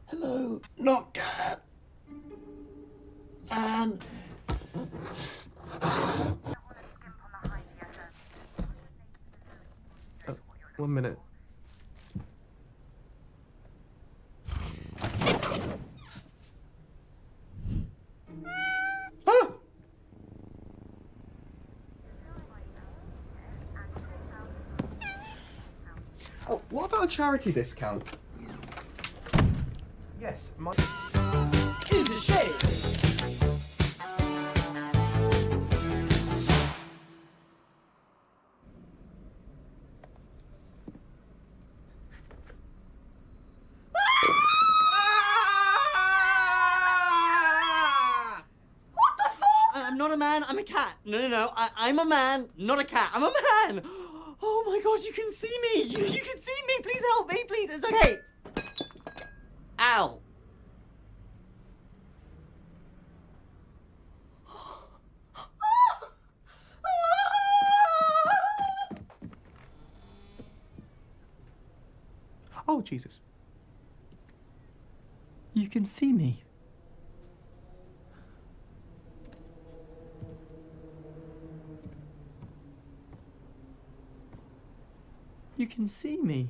Hello, not cat. And 1 minute. Ah! Oh, what about a charity discount? Yes, my... in the shade. I'm not a man, I'm a cat. No. I'm a man, not a cat. I'm a man. Oh my gosh, you can see me. You can see me. Please help me, please. It's okay. Ow. Oh, Jesus. You can see me. You can see me.